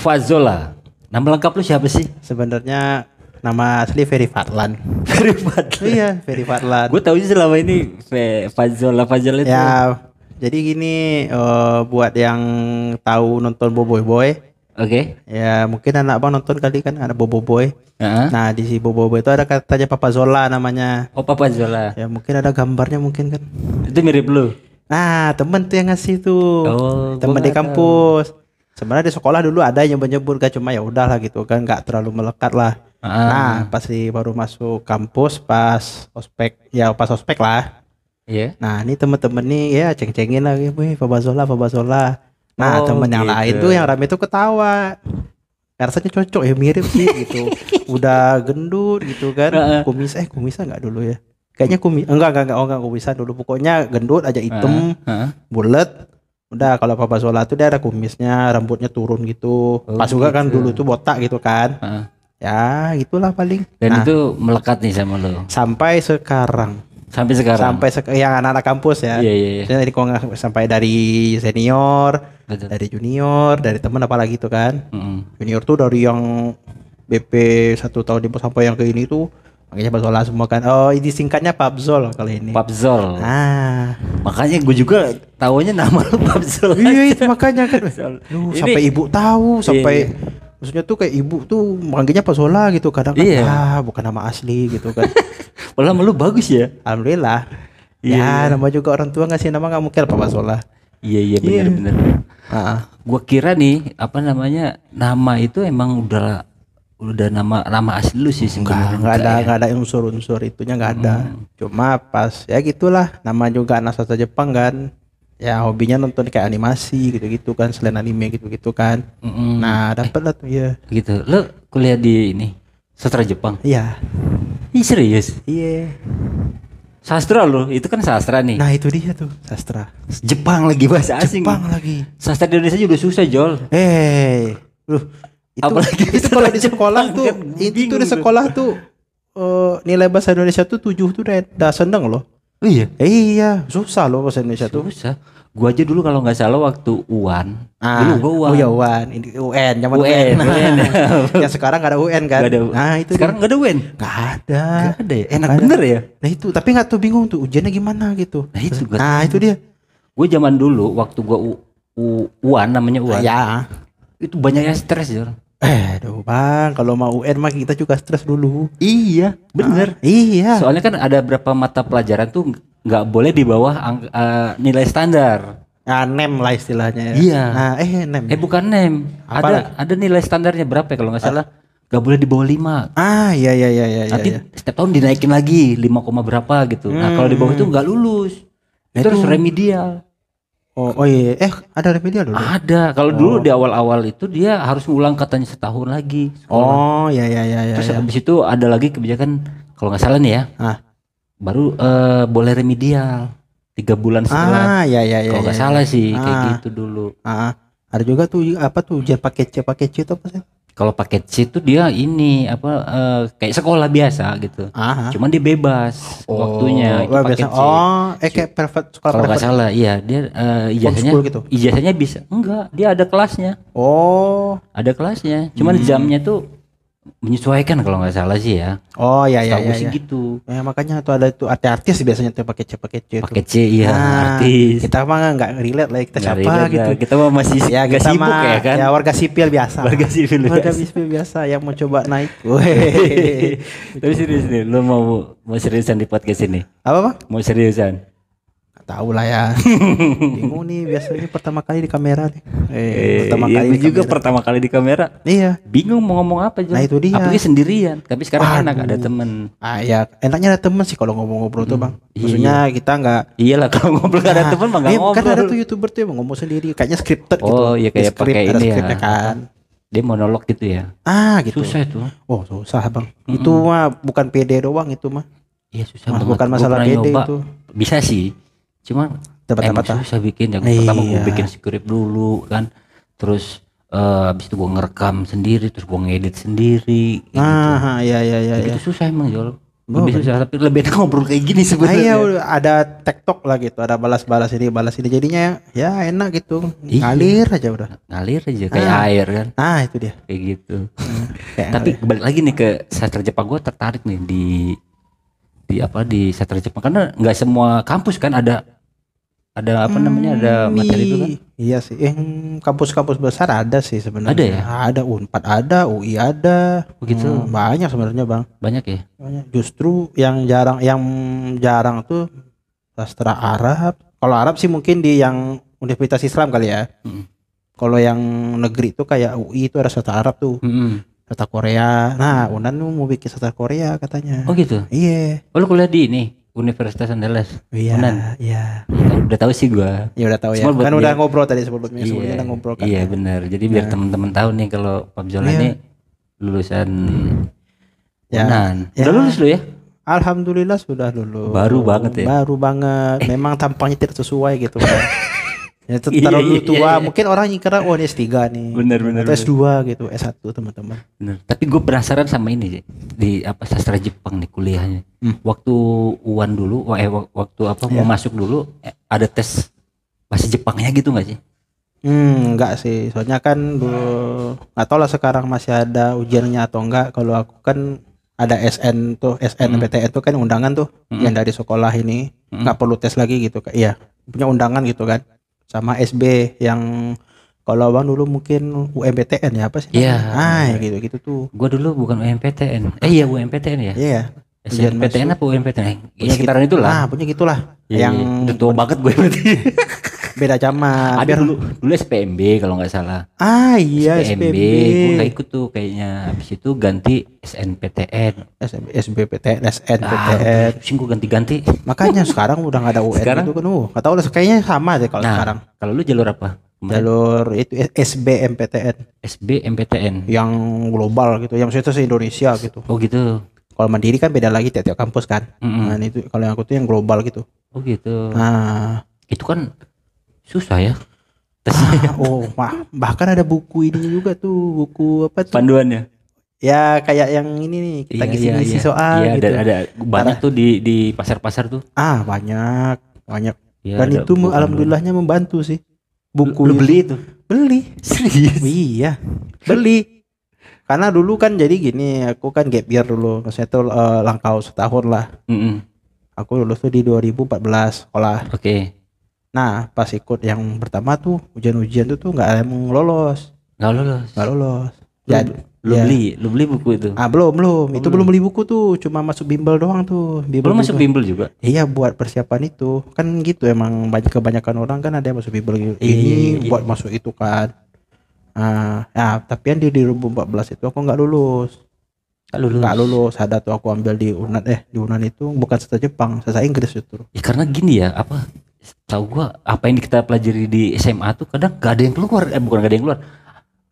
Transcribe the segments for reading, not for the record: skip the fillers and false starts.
Fazola. Nama lengkap lu siapa sih? Sebenarnya nama asli Ferry Fadlan. Ferry Fadlan. Iya, Ferry Fadlan. Gue tahu sih selama ini Fazola itu. Ya, jadi gini buat yang tahu nonton Boboiboy Boy. Oke. Ya, mungkin anak Bang nonton kali kan ada Boboiboy. Nah, di si Boboiboy itu ada katanya Papa Zola namanya. Oh, Papa Zola. Ya, mungkin ada gambarnya mungkin kan. Itu mirip lu. Nah, temen tuh yang ngasih tuh. Oh, temen di kampus. Sebenarnya di sekolah dulu ada yang menyebut gak, cuma ya udahlah gitu kan, nggak terlalu melekat lah. Nah, pas baru masuk kampus pas ospek lah. Iya. Nah, ini temen-temen nih ya ceng-cengin lagi, wih Papa Zola. Nah, temen yang lain tuh yang rame tuh ketawa. Rasanya cocok ya, mirip sih gitu. Udah gendut gitu kan. Kumisan enggak dulu ya? Kayaknya enggak kumisan dulu. Pokoknya gendut aja, hitam, bulat. Udah, kalau Papa Zola tuh dia ada kumisnya, rambutnya turun gitu. Pas juga gitu. Kan dulu tuh botak gitu kan. Ya, gitulah paling. Dan itu melekat nih sama lo. Sampai sekarang. Yang anak-anak kampus ya. Iya. Jadi sampai dari senior, betul. Dari junior, dari teman apalagi tuh kan. Junior tuh dari yang BP 1 tahun di sampai yang ke ini tuh makanya Pabzola semua kan. Oh, ini singkatnya Pabzol kali ini. Pabzol. Makanya gue juga taunya nama lu Pabzol. Iya, itu makanya kan. Sampai ibu tahu, sampai maksudnya tuh kayak ibu tuh manggilnya Pabzola gitu kadang kan. Bukan nama asli gitu kan. Padahal lu bagus ya. Alhamdulillah. Ya, nama juga orang tua ngasih nama enggak mungkin Pabzola. Iya benar. Gua kira nih nama itu emang udah nama asli lu sih sebenarnya. Enggak ada unsur-unsur itunya, enggak ada. Cuma pas ya gitulah, nama juga anak sastra Jepang kan. Ya hobinya nonton kayak animasi gitu-gitu kan, selain anime gitu-gitu kan. Nah, dapet lah tuh ya. Gitu. Lu kuliah di ini sastra Jepang? Iya. Ih, serius? Iya. Sastra lo, itu kan sastra nih. Nah, itu dia tuh, sastra. Jepang lagi, bahasa asing. Jepang lagi. Sastra di Indonesia juga susah, Jol. Apalagi itu kalau di sekolah tuh, itu di sekolah tuh nilai bahasa Indonesia tuh 7 tuh udah seneng loh. Oh iya? Iya, susah loh bahasa Indonesia tuh. Susah. Gua aja dulu kalau nggak salah waktu UAN. Dulu gua UAN. Oh ya UAN, ini UN, zaman UN. Ya sekarang nggak ada UN kan? Gak ada. Nah, itu sekarang nggak ada UN. Nggak ada ya? Enak bener ya? Nah itu, tapi nggak tuh bingung tuh ujiannya gimana gitu. Nah itu dia. Gue zaman dulu waktu gua UAN, namanya UAN. Ya. Itu banyak yang stres ya. Aduh Bang, kalau mau UN mah kita juga stres dulu. Iya, bener. Iya. Soalnya kan ada beberapa mata pelajaran tuh nggak boleh di bawah nilai standar. Nem lah istilahnya ya. Iya. Nem. Bukan nem. Ada nilai standarnya berapa ya kalau nggak salah? Nggak boleh di bawah 5. Iya. Nanti setiap tahun dinaikin lagi 5, berapa gitu. Nah kalau di bawah itu nggak lulus. Itu harus remedial. Oh iya. Ada remedial dulu? Ada. Kalau dulu di awal-awal itu dia harus ngulang katanya setahun lagi sekolah. Oh iya. Terus habis itu ada lagi kebijakan kalau nggak salah nih ya. Baru boleh remedial 3 bulan setelah. Iya. Kalau nggak salah sih kayak gitu dulu. Ada juga tuh apa tuh ujian paket C itu apa sih? Kalau paket C itu dia ini kayak sekolah biasa gitu. Cuman dia bebas waktunya itu paket C. Kayak private sekolah. Kalau nggak salah, iya dia ijazahnya gitu. Ijazahnya bisa. Enggak, dia ada kelasnya. Ada kelasnya. Cuman jamnya tuh menyesuaikan kalau nggak salah sih ya. Iya. Sih gitu. Ya makanya tuh ada tuh artis biasanya tuh paket C itu. Paket C iya, artis. Kita mah nggak relate lah, kita siapa gitu. Kita mah masih ya kita sibuk mah, ya kan. Ya warga sipil biasa. Warga sipil biasa yang mau coba naik. Tapi serius nih, lo mau seriusan di podcast ini? Apa Bang? Mau seriusan? Tahu lah ya. Bingung nih, biasanya pertama kali di kamera nih. Pertama kali di kamera. Iya. Bingung mau ngomong apa aja. Nah itu dia. Apalagi sendirian. Tapi sekarang enak ada temen. Ya enaknya ada temen sih kalau ngomong-ngobrol tuh Bang. Maksudnya kita nggak. Iyalah kalau ngobrol gak ada temen mah nggak ngobrol. Kan ada tuh YouTuber tuh yang ngomong sendiri. Kayaknya scripted gitu. Oh iya kayak pakai ini ya. Kan. Dia monolog gitu ya. Gitu. Susah itu. Susah Bang. Itu mah bukan pede doang itu mah. Iya susah. Bukan masalah pede itu. Bisa sih. Cuma emang susah bikin. Yang pertama gue bikin skrip dulu kan. Terus habis itu gue ngerekam sendiri. Terus gue ngedit sendiri gitu. Iya. Itu susah emang Jol. lebih susah, tapi lebih enak ngobrol kayak gini sebenarnya. Iya, ada tektok lah gitu, ada balas balas ini jadinya ya enak gitu, Iya. ngalir aja udah. Ngalir aja kayak air kan. Itu dia. Kayak gitu. Kayak Tapi balik lagi nih ke sastra Jepang, gue tertarik nih di sastra Jepang karena nggak semua kampus kan ada apa namanya, ada materi itu kan. Iya sih, kampus-kampus besar ada sih sebenarnya. Ada ya? Ada, Unpad ada, UI ada. Begitu. Banyak sebenarnya Bang. Banyak ya. Banyak. Justru yang jarang tuh sastra Arab. Kalau Arab sih mungkin di yang Universitas Islam kali ya. Kalau yang negeri itu kayak UI itu ada sastra Arab tuh. Sastra Korea. Nah, Unan mau bikin sastra Korea katanya. Oh gitu. Iya. Oh, lu kuliah di ini Universitas Andalas. Iya. Unan. Iya. Udah tahu sih gua. Ya udah tahu ya. Kan udah ngobrol tadi sebelumnya udah ngobrol kan. Iya benar. Jadi biar teman-teman tahu nih kalau Pak Zola ini lulusan Unan. Udah lulus lu ya? Alhamdulillah sudah lulus. Baru banget ya. Baru banget. Memang tampangnya tidak sesuai gitu kan. Ya, terlalu tua. Mungkin orang kira ini S3 nih. Bener. Atau S2 gitu, S1 teman-teman. Bener. Tapi gue penasaran sama ini sih. Di apa sastra Jepang nih kuliahnya. Waktu UAN dulu, waktu apa mau masuk dulu ada tes bahasa Jepangnya gitu nggak sih? Enggak sih. Soalnya kan dulu nggak tahu lah sekarang masih ada ujiannya atau enggak. Kalau aku kan ada SNPTN tuh kan undangan tuh yang dari sekolah ini nggak perlu tes lagi gitu. Iya, punya undangan gitu kan. Sama SB yang kalau Bang dulu mungkin UMPTN ya apa sih? Iya. Gitu tuh. Gua dulu bukan UMPTN. Iya UMPTN ya. Iya. SNPTN apa UMPTN? Ya sekitaran itulah. Punya gitulah. Yang udah tua banget gue berarti. Beda zaman. Ada dulu SPMB kalau nggak salah. Iya SPMB. Gue nggak ikut tuh kayaknya. Habis itu ganti SNPTN. SBPTN, SNPTN. Sing gue ganti-ganti. Makanya sekarang udah nggak ada UN sekarang? Itu kan. Nggak tahu lah. Kayaknya sama deh kalau sekarang. Kalau lu jalur apa? Jalur itu SBMPTN. SBMPTN. Yang global gitu. Yang maksudnya se-Indonesia gitu. Oh gitu. Kalau mandiri kan beda lagi tiap kampus kan. Nah itu kalau yang aku tuh yang global gitu. Oh gitu. Nah itu kan susah ya. Bahkan ada buku ini juga tuh, buku apa tuh? Panduannya. Ya kayak yang ini nih kita ngisi soal gitu. Ada banyak tuh di pasar-pasar tuh. Banyak. Ya, dan itu alhamdulillahnya membantu sih. Buku lu beli itu? Beli. Serius? Iya. Beli. Karena dulu kan jadi gini, aku kan gap year dulu. Maksudnya tuh langkau setahun lah. Aku lulus tuh di 2014 sekolah. Oke. Nah pas ikut yang pertama tuh ujian-ujian tuh nggak ada yang lolos. Nggak lolos. Jadi lu beli buku itu? Belum. Itu belum beli buku tuh, cuma masuk bimbel doang tuh. Belum masuk bimbel juga? Iya buat persiapan itu. Kan gitu emang kebanyakan orang kan ada yang masuk bimbel ini buat masuk itu kan. Tapi yang di 2014 itu aku nggak lulus. Nggak lulus. Ada tuh aku ambil di Unan di Unan itu bukan sastra Jepang, sastra Inggris itu. Ya karena gini ya, tahu gua apa yang kita pelajari di SMA tuh kadang gak ada yang keluar, bukan gak ada yang keluar.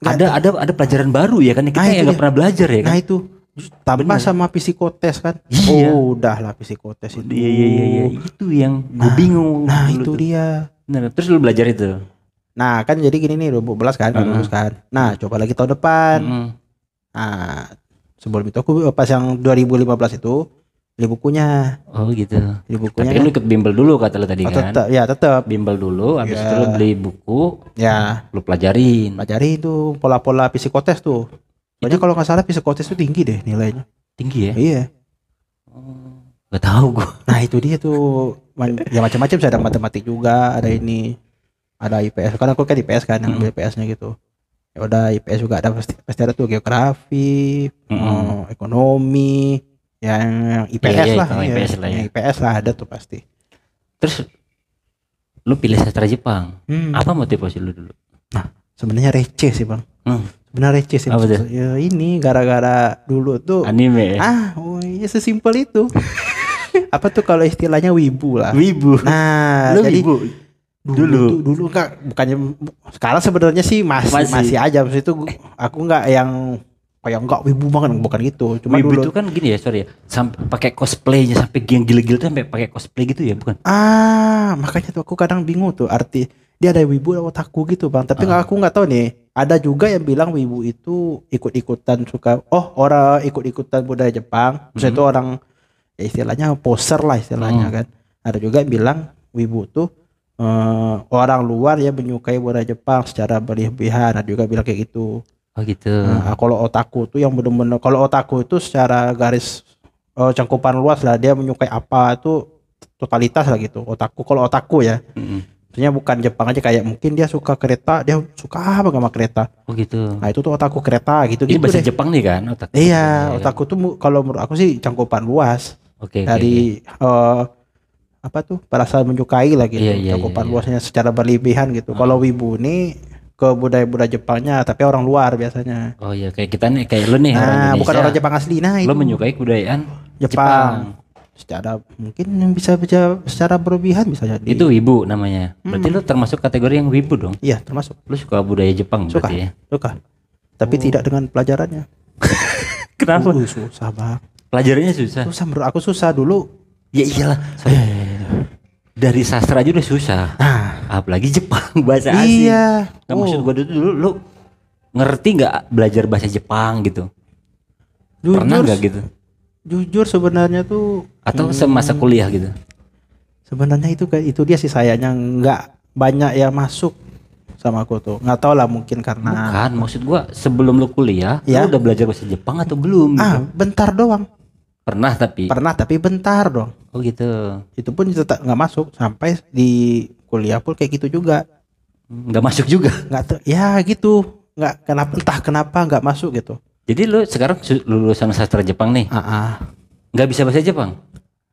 Ada pelajaran baru ya kan kita yang nggak pernah belajar ya kan. Nah itu tambah sama psikotes kan. Udahlah psikotes itu. Iya itu yang gue bingung. Nah itu dia. Nah, terus lu belajar itu. Nah kan jadi gini nih 2012 kan lulus kan. Nah coba lagi tahun depan. Nah sebelum itu aku pas yang 2015 itu beli bukunya. Oh gitu. Beli bukunya. Tapi kan lu ikut bimbel dulu kata lu tadi kan. Tetap. Bimbel dulu, habis itu lu beli buku. Ya. Lu pelajarin tuh pola-pola psikotes tuh. Soalnya kalau nggak salah psikotes tuh tinggi deh nilainya. Tinggi ya? Iya. Gak tahu gua. Nah itu dia tuh. Ya macam-macam sih, ada matematik juga, ada ini, ada IPS. Karena aku kan IPS kan, yang IPS-nya gitu. Ya udah IPS juga ada pasti ada tuh geografi, ekonomi. Yang IPS lah, IPS lah ada tuh pasti. Terus lu pilih sastra Jepang, apa motivasi lu dulu? Nah sebenarnya receh sih Bang. Sebenarnya receh sih. Ya ini gara-gara dulu tuh anime. Ya sesimpel itu. Apa tuh kalau istilahnya wibu lah. Wibu. Nah lu jadi wibu dulu enggak, bukannya sekarang sebenarnya sih masih aja. Maksud itu aku enggak yang kayak enggak wibu banget, bukan gitu. Cuma wibu dulu itu kan gini ya, sorry ya, sampai pakai cosplaynya, sampai yang gila-gila tuh sampai pakai cosplay gitu ya, bukan? Makanya tuh aku kadang bingung tuh arti dia ada wibu atau otaku gitu Bang. Tapi aku nggak tahu nih. Ada juga yang bilang wibu itu ikut-ikutan suka. Orang ikut-ikutan budaya Jepang. Maksudnya itu orang ya istilahnya poser lah istilahnya kan. Ada juga yang bilang wibu tuh orang luar ya menyukai budaya Jepang secara berlebihan. Ada juga bilang kayak gitu. Oh gitu. Nah, kalau otaku tuh yang benar-benar, kalau otaku itu secara garis cangkupan luas lah, dia menyukai apa itu totalitas lah gitu. Otaku kalau otaku ya. Maksudnya bukan Jepang aja, kayak mungkin dia suka kereta, dia suka apa sama kereta. Oh gitu. Nah itu tuh otaku kereta gitu. Ini bahasa deh. Jepang nih kan otaku. Iya, otaku tuh kalau menurut aku sih cangkupan luas. Oke. Dari apa tuh perasaan menyukai lah gitu. Cangkupan luasnya secara berlebihan gitu. Kalau wibu nih ke budaya-budaya Jepangnya, tapi orang luar biasanya. Oh iya, kayak kita nih, kayak lu nih orang Indonesia. Bukan orang Jepang asli. Nah itu. Lu menyukai kebudayaan Jepang. Secara mungkin bisa secara berlebihan bisa jadi. Itu wibu namanya. Berarti lu termasuk kategori yang wibu dong? Iya, termasuk. Lu suka budaya Jepang berarti ya? Suka. Tapi tidak dengan pelajarannya. Kenapa? Susah banget. Pelajarannya susah. Susah menurut aku, susah dulu. Ya iyalah. Dari sastra aja udah susah. Apalagi Jepang, bahasa asing. Iya. Nah, maksud gua dulu lu ngerti nggak belajar bahasa Jepang gitu? Pernah nggak gitu? Jujur sebenarnya tuh, atau semasa kuliah gitu? Sebenarnya itu dia sih, sayanya nggak banyak yang masuk sama aku tuh. Nggak tahu lah, mungkin karena bukan, maksud gua sebelum lu kuliah lu udah belajar bahasa Jepang atau belum gitu? Bentar doang. Pernah tapi bentar dong. Oh gitu. Itu pun tetap nggak masuk, sampai di kuliah pun kayak gitu juga. Nggak masuk juga? Ya gitu, nggak, entah kenapa nggak masuk gitu. Jadi lu sekarang lulusan sastra Jepang nih? Nggak bisa bahasa Jepang?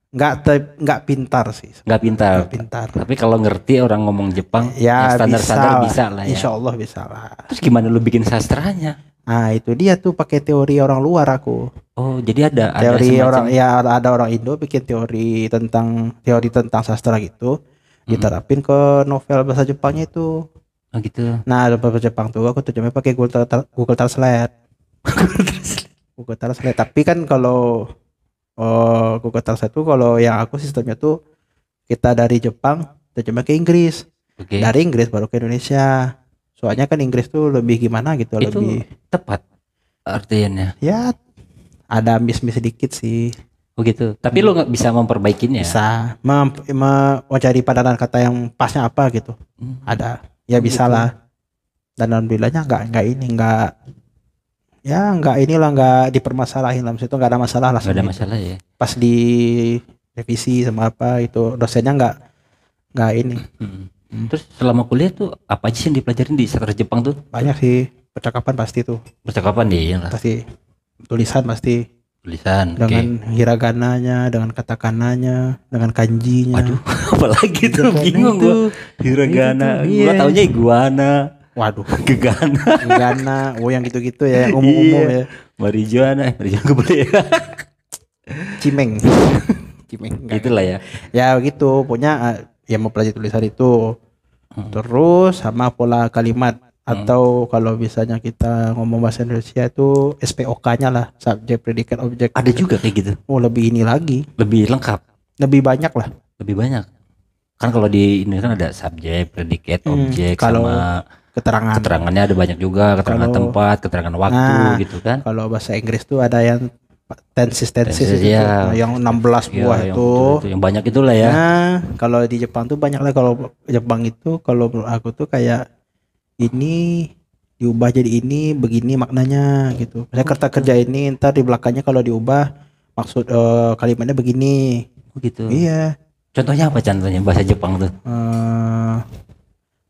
Nggak pintar sih. Nggak pintar. Tapi kalau ngerti orang ngomong Jepang, ya standar-standar bisa lah ya. Insya Allah bisa lah. Terus gimana lu bikin sastranya? Nah itu dia tuh, pakai teori orang luar aku. Oh jadi ada teori orang ya, ada orang Indo bikin teori tentang sastra gitu, diterapin ke novel bahasa Jepangnya itu. Oh gitu. Nah bahasa Jepang tuh aku terjemah pakai Google Translate. Google Translate. Tapi kan kalau Google Translate tuh, kalau yang aku sistemnya tuh kita dari Jepang terjemah ke Inggris. Dari Inggris baru ke Indonesia. Soalnya kan Inggris tuh lebih gimana gitu, itu lebih tepat artinya. Ya ada miss sedikit sih. Oh gitu. Tapi lu nggak bisa memperbaikinya? Bisa mencari padanan kata yang pasnya apa gitu. Ada. Ya bisa gitu lah. Dan alhamdulillahnya nggak dipermasalahin lah. Maksudnya nggak ada masalah lah. Nggak ada masalah ya. Pas di revisi sama apa itu, dosennya nggak ini. Terus selama kuliah tuh apa aja sih yang dipelajarin di sastra Jepang tuh? Banyak sih. Percakapan pasti tuh. Percakapan deh lah. Pasti. Tulisan pasti. Tulisan. Dengan hiragananya, dengan katakananya, dengan kanjinya. Aduh, apalagi tuh bingung gua. Hiragana. Gua taunya iguana. Waduh. Gegana. Oh yang gitu-gitu ya, yang umum-umum ya. Marijuana gak boleh ya. Cimeng. Itulah ya. Ya gitu, punya ya mau pelajari tulisan itu. Terus sama pola kalimat. Atau kalau misalnya kita ngomong bahasa Indonesia itu SPOK-nya lah, subjek, predikat, objek. Ada juga kayak gitu. Oh lebih ini lagi. Lebih lengkap. Lebih banyak lah. Lebih banyak. Kan kalau di Indonesia kan ada subjek, predikat, objek, kalau sama keterangan. Keterangannya ada banyak juga, keterangan tempat, keterangan waktu gitu kan. Kalau bahasa Inggris tuh ada yang tenses ya, yang 16 buah itu. Yang banyak itulah ya. Nah, kalau di Jepang tuh banyak lah. Kalau Jepang itu kalau menurut aku tuh kayak ini diubah jadi ini begini maknanya gitu. Misalnya kata kerja ini ntar di belakangnya kalau diubah maksud kalimatnya begini. Gitu. Iya. Contohnya apa contohnya bahasa Jepang tuh?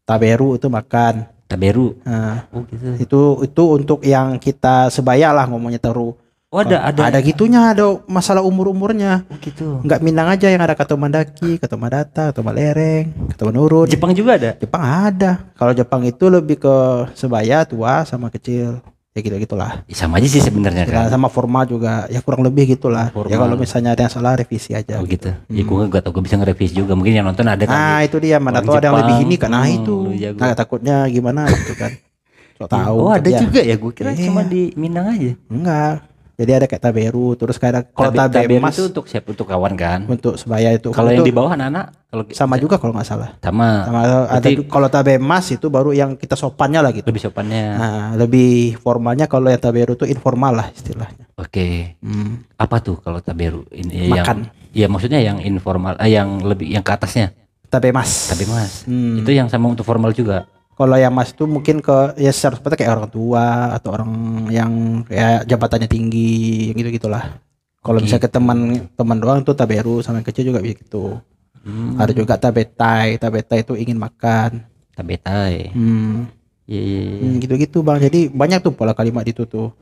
Taberu itu makan. Taberu. Gitu. Itu untuk yang kita sebaya lah ngomongnya teru. Oh ada gitunya, ada masalah umurnya. Gitu. Nggak Minang aja yang ada kata mandaki, kata madata, kata malereng, kata menurut. Jepang juga ada. Jepang ada. Kalau Jepang itu lebih ke sebaya, tua sama kecil. Ya gitulah. Sama aja sih sebenarnya kan. Sama formal juga. Ya kurang lebih gitulah. Ya kalau misalnya ada yang salah revisi aja. Oh gitu. Ya gue nggak tahu, gue bisa ngerevisi juga. Mungkin yang nonton ada kan. Nah itu dia, mana tahu ada yang lebih ini kan. Nah itu. Nah takutnya gimana gitu kan. So tahu. Oh ada juga ya, gue kira cuma di Minang aja. Enggak. Jadi ada kayak taberu, terus kayak kalau Taberu tabemas itu untuk siapa? Untuk kawan kan. untuk sebaya itu. Kalau Itu yang di bawah anak-anak kalau sama juga kalau nggak salah. sama Sama ada berarti kalau tabemas itu baru yang kita sopannya lah gitu. lebih sopannya. Nah, lebih formalnya kalau yang taberu itu informal lah istilahnya. Oke. Apa tuh kalau taberu ini Makan. yang ya maksudnya yang informal yang lebih yang ke atasnya. Tabemas. Tabemas. Itu yang sama untuk formal juga. Kalau yang mas itu mungkin ke ya secara seperti kayak orang tua atau orang yang kayak jabatannya tinggi gitu gitulah. Kalau misalnya ke teman doang tuh taberu, sama yang kecil juga begitu. Ada juga tabetai itu ingin makan. Tabetai. Iya. Gitu-gitu bang. Jadi banyak tuh pola kalimat itu tuh.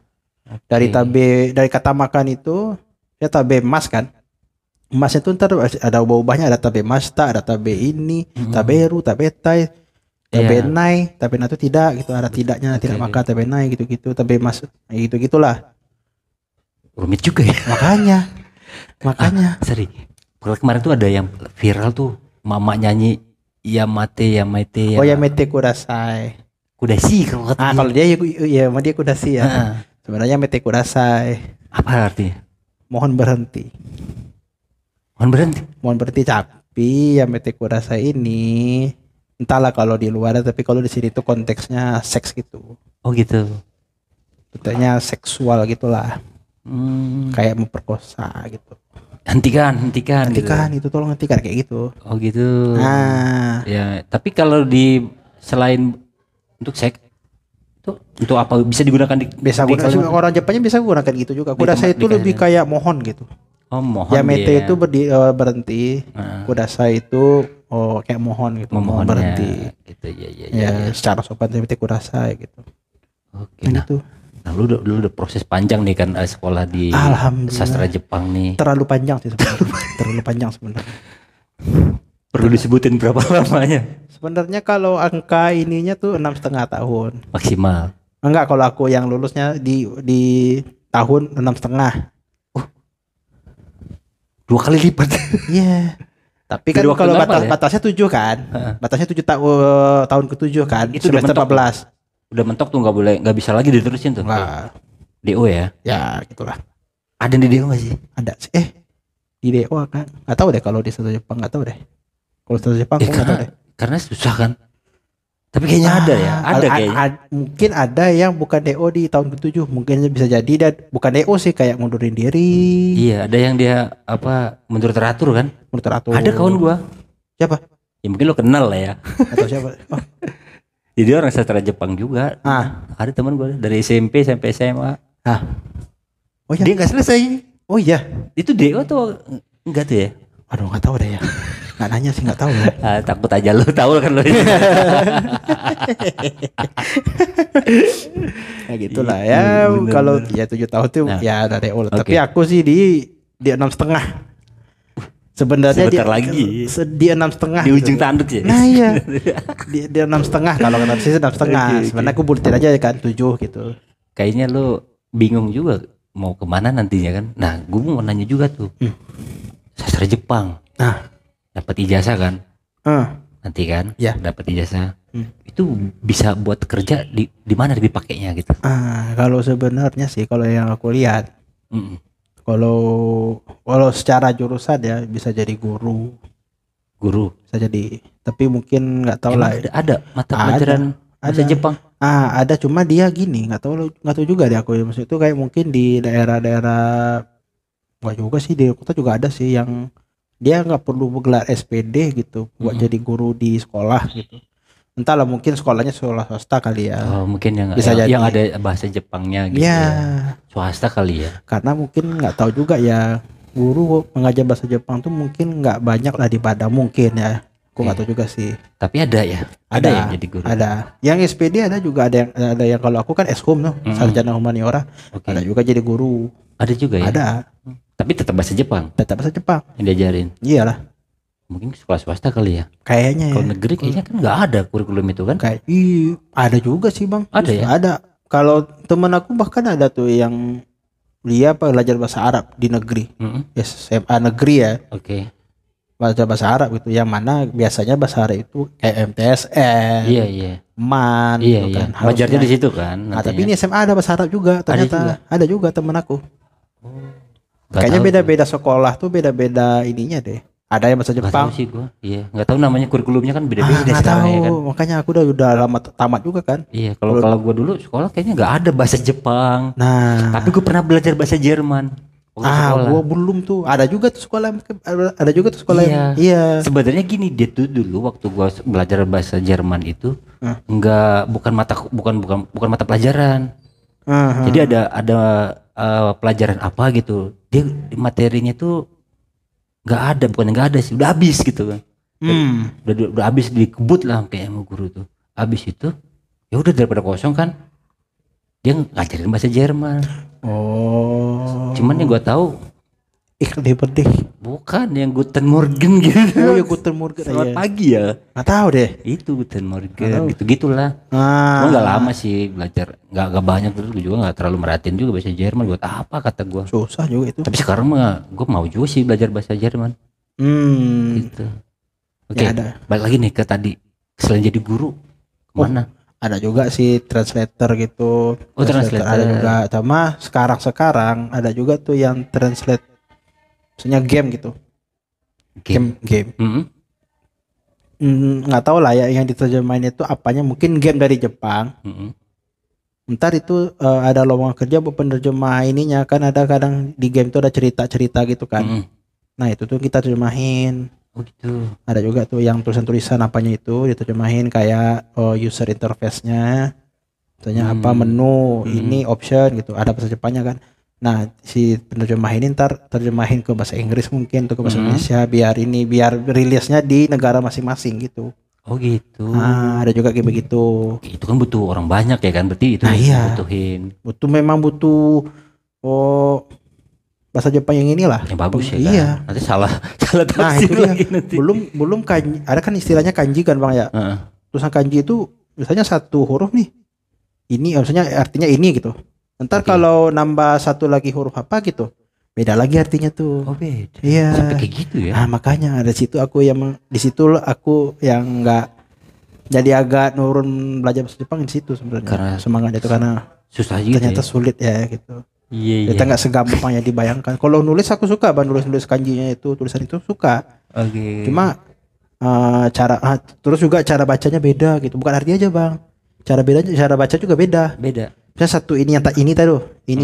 Dari kata makan itu ya tabe mas kan. Mas itu ntar ada ubah-ubahnya, ada tabe masta, ada tabe ini, taberu, tabetai. Tabenai, tabenai itu tidak gitu, ada tidaknya, tidak makan tabenai gitu-gitu, tabe mas gitu-gitulah. Rumit juga ya. Makanya. Sorry. Kalau kemarin tuh ada yang viral tuh, mama nyanyi Yamate. Oh Yamete kudasai. Kudashi kalau kata. Kalau dia ya sama dia kudasi ya. Sebenarnya mete kudasai. Apa artinya? Mohon berhenti. Mohon berhenti, tapi Yamete kudasai ini entahlah kalau di luar, tapi kalau di sini tuh konteksnya seks gitu. Oh gitu. Betulnya seksual gitulah. Kayak memperkosa gitu. Hentikan Itu tolong hentikan kayak gitu. Oh gitu. Ya, tapi kalau di selain untuk seks itu untuk apa bisa digunakan di orang Jepangnya bisa gunakan gitu juga. Kudasai itu lebih kayak mohon gitu. Oh mohon. Yamete itu berhenti. Kudasai itu kayak mohon gitu. Mohon berhenti. Gitu ya. Secara sopan Yamete kudasai gitu. Oke. Gitu. Nah, lu udah proses panjang nih kan sekolah di sastra Jepang nih. Terlalu panjang sih sebenarnya. Terlalu panjang sebenarnya. Perlu disebutin berapa lamanya? Sebenarnya kalau angka ininya tuh 6,5 tahun. Maksimal. Enggak, kalau aku yang lulusnya di tahun 6,5. 2 kali lipat. Iya. Tapi kan kalau batasnya 7 kan. Batasnya 7 tahun ke-7 kan. Itu semester 14. Udah mentok tuh nggak bisa lagi diterusin tuh. Nah. DO ya? Ya gitulah. Ada di DO nggak sih? Ada sih. Di DO kan? Nggak tahu deh kalau di satu Jepang, nggak tahu deh. Kalau satu Jepang aku nggak tahu deh. Karena susah kan. Tapi kayaknya ada ya. Ada kayaknya. Mungkin ada yang bukan DO di tahun ke-7. Mungkin bisa jadi dan bukan DO sih, kayak ngundurin diri. Iya, ada yang dia mundur teratur kan? Mundur teratur. Ada kawan gua. Siapa? Ya mungkin lo kenal lah ya. Atau siapa? Jadi orang sastra Jepang juga. Ada teman gue dari SMP sampai SMA. Oh iya. Dia nggak selesai. Oh iya. Itu DO atau enggak tuh ya? Aduh nggak tahu deh ya. Nggak nanya sih, nggak tahu ya. Takut aja lo tahu kan lo. Ya gitulah ya. Kalau ya 7 tahun tuh ya ada DO. Tapi aku sih di 6,5. Sebenarnya lagi di 6,5 di ujung tanduk sih. Nah iya. di 6,5 kalau kata sih 6,5. Sebenarnya aku buletin aja kan 7 gitu. Kayaknya lo bingung juga mau kemana nantinya kan. Nah gue mau nanya juga tuh. Sastra Jepang. Dapat ijazah kan. Nanti kan. Ya. Dapat ijazah. Itu bisa buat kerja di mana dipakainya gitu. Kalau sebenarnya sih kalau yang aku lihat. Kalau secara jurusan ya bisa jadi guru bisa jadi, tapi mungkin nggak tahu lah. Ada mata pelajaran bahasa Jepang. Ada, cuma dia gini, nggak tahu juga deh aku. Maksud itu kayak mungkin di daerah-daerah, nggak juga sih, di kota juga ada sih yang dia nggak perlu gelar SPD gitu buat jadi guru di sekolah gitu. Entahlah, mungkin sekolahnya sekolah swasta kali ya. Mungkin bisa jadi yang ada bahasa Jepangnya gitu ya. Swasta kali ya. Karena mungkin nggak tahu juga ya, guru mengajar bahasa Jepang tuh mungkin nggak banyak lah di Padang mungkin ya. Aku nggak tahu juga sih. Tapi ada ya. Ada yang jadi guru. Ada. Yang SPD ada juga, ada yang kalau aku kan Eshum tuh, sarjana humaniora. Ada juga jadi guru. Ada juga ya. Ada. Tapi tetap bahasa Jepang. Tetap bahasa Jepang. Yang diajarin. Iyalah. Mungkin sekolah swasta kali ya. Kayaknya kalau negeri kayaknya kan nggak ada kurikulum itu kan. Ada juga sih bang. Ada ya. Ada. Kalau temen aku bahkan ada tuh yang dia belajar bahasa Arab di negeri. SMA negeri ya. Belajar bahasa Arab gitu. Yang mana biasanya bahasa Arab itu kayak MTSN. Iya. MAN. Iya. Kan. Wajarnya di situ kan. Tapi ini SMA ada bahasa Arab juga ternyata. Ada juga temen aku. Kayaknya beda-beda sekolah tuh beda-beda ininya deh. Ada yang bahasa Jepang. Gak tahu sih gua. Iya, nggak tahu namanya kurikulumnya kan beda-beda sekarang ya kan. Makanya aku udah lama tamat juga kan. Iya, kalau gua dulu sekolah kayaknya nggak ada bahasa Jepang. Nah, tapi gua pernah belajar bahasa Jerman. Gua belum tuh. Ada juga tuh sekolah. Iya. Sebenarnya gini, dia tuh dulu waktu gua belajar bahasa Jerman itu bukan mata pelajaran. Jadi ada pelajaran apa gitu. Dia materinya tuh nggak ada sih, udah habis gitu kan. Udah habis, dikebut lah kayak sama guru tuh. Habis itu ya udah, daripada kosong kan, dia ngajarin bahasa Jerman. Cuman yang gue tahu Berdeh. Bukan yang Guten Morgen gitu. Oh ya, Guten Morgen. Selamat pagi ya. Nggak tahu deh. Itu Guten Morgen gitu-gitulah. Cuma nggak lama sih belajar, nggak banyak dulu. Gue juga nggak terlalu merhatiin juga bahasa Jerman. Buat apa kata gue. Susah juga itu. Tapi sekarang mah gue mau juga sih belajar bahasa Jerman. Gitu. Oke, balik lagi nih ke tadi. Selain jadi guru, kemana? Ada juga sih translator gitu. Translator ada juga. Sama sekarang ada juga tuh yang translate, maksudnya game gitu. Game. Nggak tahu lah ya yang diterjemahin itu apanya. Mungkin game dari Jepang. Ntar itu ada lowongan kerja buat penerjemah ininya kan. Ada kadang di game itu ada cerita-cerita gitu kan. Nah itu tuh kita terjemahin. Oh gitu. Ada juga tuh yang tulisan-tulisan apanya itu diterjemahin, kayak user interface-nya, misalnya apa menu, ini option gitu, ada bahasa Jepangnya kan. Nah si penerjemah ini ntar terjemahin ke bahasa Inggris mungkin tuh ke bahasa Indonesia, biar rilisnya di negara masing-masing gitu. Oh gitu. Ada juga kayak begitu. Itu kan butuh orang banyak ya kan, berarti itu butuhin. Memang butuh bahasa Jepang yang inilah yang bagus ya. Iya. Kan? Nanti salah tafsir lagi nanti. Belum kanji, ada kan istilahnya kanji kan Bang ya. Tulisan kanji itu misalnya satu huruf nih. Ini maksudnya artinya ini gitu. Ntar kalau nambah satu lagi huruf apa gitu, beda lagi artinya tuh. Oh beda. Iya. Sampai kayak gitu ya. Makanya di situ aku yang nggak jadi agak nurun belajar bahasa Jepang di situ sebenarnya. Karena semangat itu karena susah juga. Ternyata sulit ya gitu. Iya. Kita nggak segampang yang dibayangkan. Kalau nulis aku suka, nulis kanjinya itu, tulisan itu suka. Cuma terus juga cara bacanya beda gitu. Bukan arti aja Bang. Cara baca juga beda. Misalnya satu ini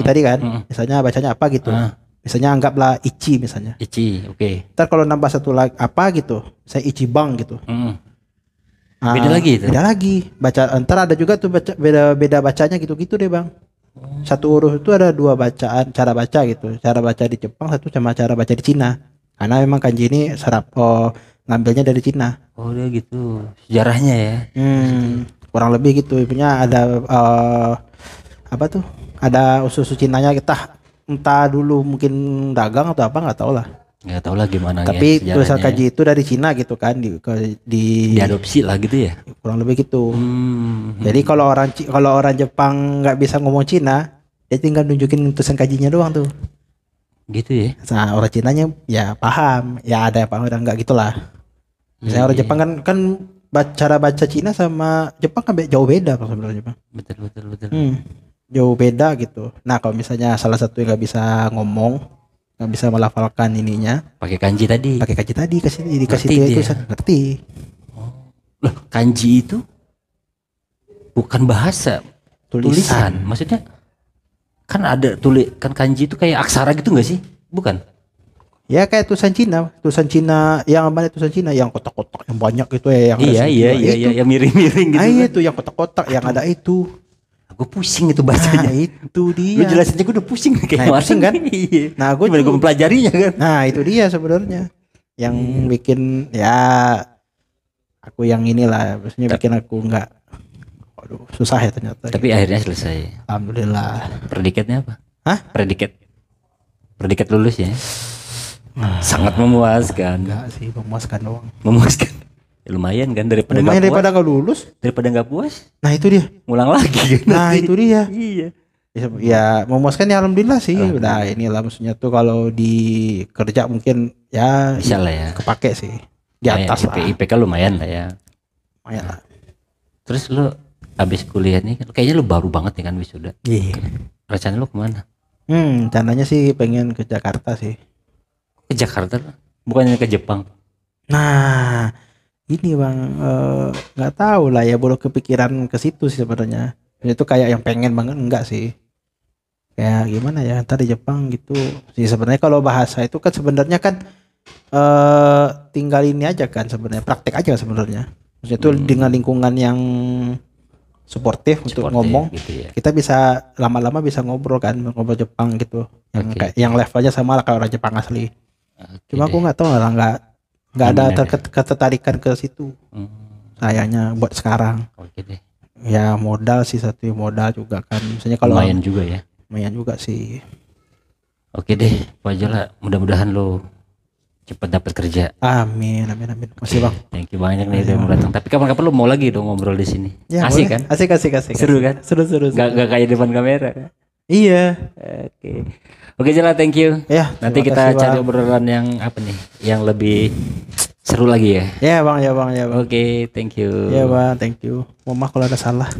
tadi kan. Misalnya bacanya apa gitu. Misalnya anggaplah ichi misalnya. Ichi, oke. Ntar kalau nambah satu lagi apa gitu, saya ichibang gitu. Beda lagi itu. Beda lagi. Ntar ada juga tuh beda bacanya gitu-gitu deh Bang. Satu huruf itu ada dua bacaan, cara baca gitu. Cara baca di Jepang satu sama cara baca di Cina. Karena memang kanji ini ngambilnya dari Cina. Oh dia gitu. Sejarahnya ya. Kurang lebih gitu. Punya ada apa tuh? Ada usus Cinanya kita entah dulu mungkin dagang atau apa nggak tahu lah. Nggak tahu lah gimana. Tapi tulisan kanji itu dari Cina gitu kan diadopsi lah gitu ya. Kurang lebih gitu. Jadi kalau orang Jepang nggak bisa ngomong Cina, dia tinggal nunjukin tulisan kanjinya doang tuh. Gitu ya. Nah orang Cinanya ya paham, ya ada apa orang nggak gitulah. Misalnya orang Jepang kan cara baca Cina sama Jepang kan jauh beda Bang sebenarnya Bang. Betul. Jauh beda gitu. Nah kalau misalnya salah satu yang nggak bisa ngomong, nggak bisa melafalkan ininya, pakai kanji tadi dikasih dia ngerti. Loh kanji itu bukan bahasa, tulisan. Maksudnya kan ada kan kanji itu kayak aksara gitu nggak sih? Bukan? Ya kayak tulisan Cina yang mana, tulisan Cina yang kotak-kotak yang banyak gitu ya, yang iya yang miring-miring gitu. Itu yang kotak-kotak yang ada itu. Gue pusing itu bacanya. Itu dia. Lu jelasinnya gue udah pusing kayak pusing kan? Iya. Nah, gue mempelajarinya kan. Nah, itu dia sebenarnya yang bikin ya aku yang inilah, maksudnya bikin aku enggak susah ya ternyata. Tapi akhirnya selesai. Alhamdulillah. Predikatnya apa? Predikat lulus ya. Sangat memuaskan. Enggak sih, memuaskan doang. Memuaskan. Ya, lumayan kan daripada nggak lulus, daripada nggak puas. Nah itu dia, ngulang lagi kan. Nah itu dia. Iya ya memuaskan ya alhamdulillah sih. Udah inilah maksudnya tuh kalau di kerja mungkin ya bisa lah ya, kepake sih di atas lah. IPK lumayan lah ya. Lumayan lah. Terus lu habis kuliah nih kayaknya lu baru banget ya kan wisuda. Iya. Rencana lu kemana? Rencananya sih pengen ke Jakarta sih. Ke Jakarta, bukannya ke Jepang? Nah, ini bang, nggak tahu lah ya, belum kepikiran ke situ sih sebenarnya. Itu kayak yang pengen banget enggak sih? Kayak gimana ya, ntar di Jepang gitu. Sih sebenarnya kalau bahasa itu kan sebenarnya kan tinggal ini aja kan sebenarnya, praktek aja sebenarnya. Maksudnya itu dengan lingkungan yang suportif untuk ngomong gitu ya. Kita bisa lama-lama bisa ngobrol kan, ngobrol Jepang gitu. Yang kayak yang levelnya sama lah kayak orang Jepang asli. Cuma aku nggak tahu lah, nggak ada ketertarikan ke situ. Sayangnya buat sekarang. Ya modal sih, satu modal juga kan. Misalnya kalau lumayan juga ya. Lumayan juga sih. Oke deh, Pak Jola, mudah-mudahan lo cepat dapat kerja. Amin. Masih bang. Thank you banyak nih udah mau datang. Tapi kapan-kapan lu mau lagi dong ngobrol di sini. Ya, asik boleh. kan? Asik. Seru kan? Seru. Gak kayak depan kamera. Iya. Oke Jola, thank you. Ya. Nanti kita cari obrolan yang apa nih? Yang lebih seru lagi ya. Ya bang. Oke, thank you. Ya bang, thank you. Mohon maaf kalau ada salah.